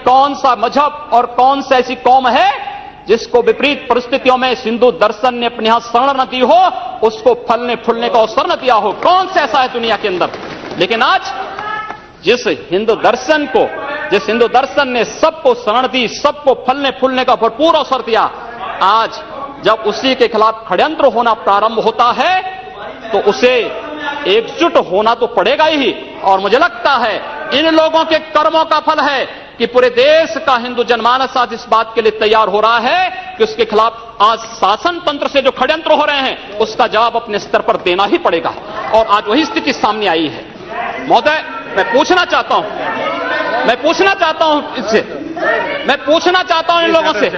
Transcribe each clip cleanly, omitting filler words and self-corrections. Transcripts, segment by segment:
कौन सा मजहब और कौन सी ऐसी कौम है जिसको विपरीत परिस्थितियों में हिंदू दर्शन ने अपने यहां शरण न दी हो, उसको फलने फूलने का अवसर न दिया हो। कौन सा ऐसा है दुनिया के अंदर? लेकिन आज जिस हिंदू दर्शन ने सबको शरण दी, सबको फलने फूलने का भरपूर अवसर दिया, आज जब उसी के खिलाफ षड्यंत्र होना प्रारंभ होता है तो उसे एकजुट होना तो पड़ेगा ही। और मुझे लगता है इन लोगों के कर्मों का फल है कि पूरे देश का हिंदू जनमानस आज इस बात के लिए तैयार हो रहा है कि उसके खिलाफ आज शासन तंत्र से जो षड्यंत्र हो रहे हैं उसका जवाब अपने स्तर पर देना ही पड़ेगा। और आज वही स्थिति सामने आई है। महोदय, मैं पूछना चाहता हूं इन लोगों से,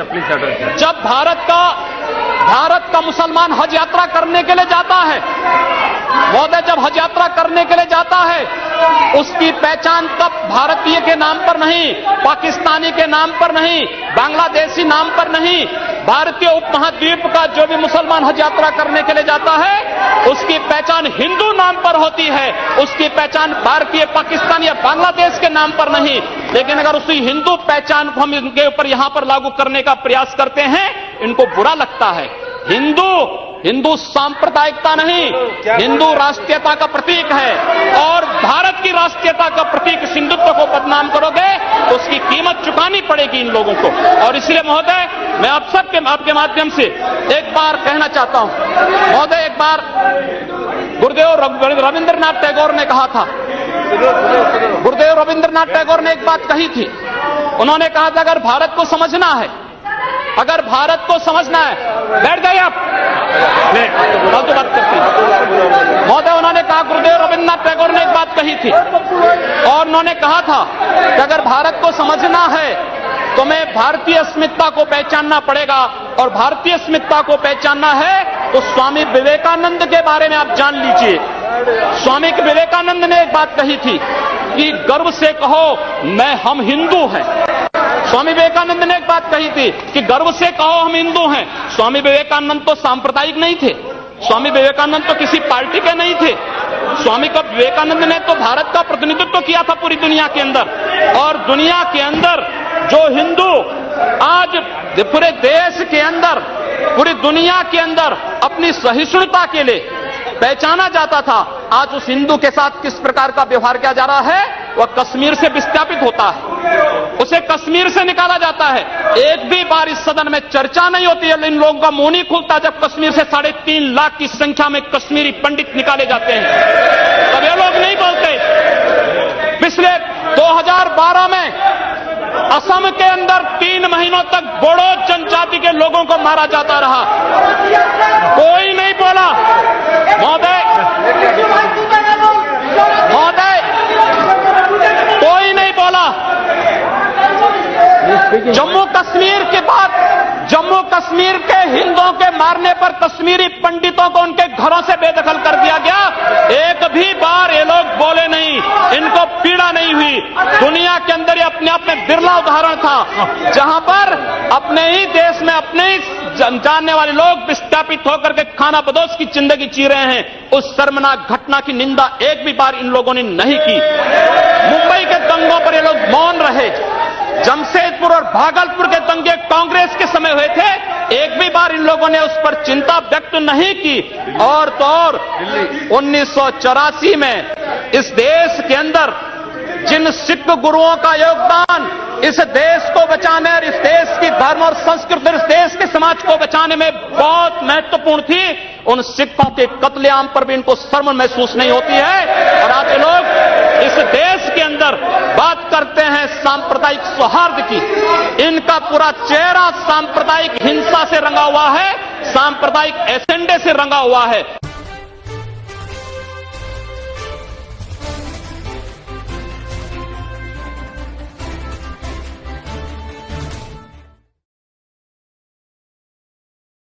जब भारत का मुसलमान हज यात्रा करने के लिए जाता है, महोदय, जब हज यात्रा करने के लिए जाता है, उसकी पहचान तब भारतीय के नाम पर नहीं, पाकिस्तानी के नाम पर नहीं, बांग्लादेशी नाम पर नहीं, भारतीय उपमहाद्वीप का जो भी मुसलमान हज यात्रा करने के लिए जाता है उसकी पहचान हिंदू नाम पर होती है, उसकी पहचान भारतीय, पाकिस्तान या बांग्लादेश के नाम पर नहीं। लेकिन अगर उसी हिंदू पहचान को हम इनके ऊपर यहां पर लागू करने का प्रयास करते हैं, इनको बुरा लगता है। हिंदू सांप्रदायिकता नहीं, हिंदू राष्ट्रीयता का प्रतीक है। और भारत की राष्ट्रीयता का प्रतीक हिंदुत्व को बदनाम करोगे तो उसकी कीमत चुकानी पड़ेगी इन लोगों को। और इसलिए महोदय, मैं आप सबके आपके माध्यम से एक बार कहना चाहता हूं, महोदय, एक बार गुरुदेव रविंद्रनाथ टैगोर ने कहा था, गुरुदेव रविंद्रनाथ टैगोर ने एक बात कही थी। उन्होंने कहा था अगर भारत को समझना है, बैठ जाइए आप, फालतू बात करते हैं। महोदय, उन्होंने कहा, गुरुदेव रविंद्रनाथ टैगोर ने एक बात कही थी और उन्होंने कहा था कि अगर भारत को समझना है तो मैं भारतीय अस्मिता को पहचानना पड़ेगा। और भारतीय अस्मिता को पहचानना है तो स्वामी विवेकानंद के बारे में आप जान लीजिए। स्वामी विवेकानंद ने एक बात कही थी कि गर्व से कहो हम हिंदू हैं। स्वामी विवेकानंद ने एक बात कही थी कि गर्व से कहो हम हिंदू हैं। स्वामी विवेकानंद तो सांप्रदायिक नहीं थे, स्वामी विवेकानंद तो किसी पार्टी के नहीं थे। स्वामी विवेकानंद ने तो भारत का प्रतिनिधित्व किया था पूरी दुनिया के अंदर। और दुनिया के अंदर जो हिंदू आज पूरे देश के अंदर, पूरी दुनिया के अंदर अपनी सहिष्णुता के लिए पहचाना जाता था, आज उस हिंदू के साथ किस प्रकार का व्यवहार किया जा रहा है, वह कश्मीर से विस्थापित होता है, उसे कश्मीर से निकाला जाता है। एक भी बार इस सदन में चर्चा नहीं होती है, इन लोगों का मुंह नहीं खुलता जब कश्मीर से 3.5 लाख की संख्या में कश्मीरी पंडित निकाले जाते हैं, तब ये लोग नहीं बोलते। पिछले 2012 में असम के अंदर 3 महीनों तक बोडो जनजाति के लोगों को मारा जाता रहा, कोई नहीं बोला। महोदय, कोई नहीं बोला। जम्मू कश्मीर के बाद जम्मू कश्मीर के हिंदुओं के मारने पर कश्मीरी पंडितों को उनके घरों से बेदखल कर दिया गया, एक भी बार ये लोग बोले नहीं, इनको पीड़ा नहीं हुई। दुनिया के अंदर ये अपने आप में बिरला उदाहरण था जहां पर अपने ही देश में अपने ही जानने वाले लोग विस्थापित होकर के खाना बदोश की जिंदगी जी रहे हैं। उस शर्मनाक घटना की निंदा एक भी बार इन लोगों ने नहीं की। मुंबई के दंगों पर ये लोग मौन रहे। जमशेदपुर और भागलपुर के दंगे कांग्रेस के समय हुए थे, एक भी बार इन लोगों ने उस पर चिंता व्यक्त नहीं की। और तो और 1984 में इस देश के अंदर जिन सिख गुरुओं का योगदान इस देश को बचाने और इस देश की धर्म और संस्कृति और इस देश के समाज को बचाने में बहुत महत्वपूर्ण थी, उन सिखों के कत्लेआम पर भी इनको शर्म महसूस नहीं होती है। और आज लोग इस देश के अंदर बात करते हैं सांप्रदायिक सौहार्द की, इनका पूरा चेहरा सांप्रदायिक हिंसा से रंगा हुआ है, सांप्रदायिक एजेंडे से रंगा हुआ है।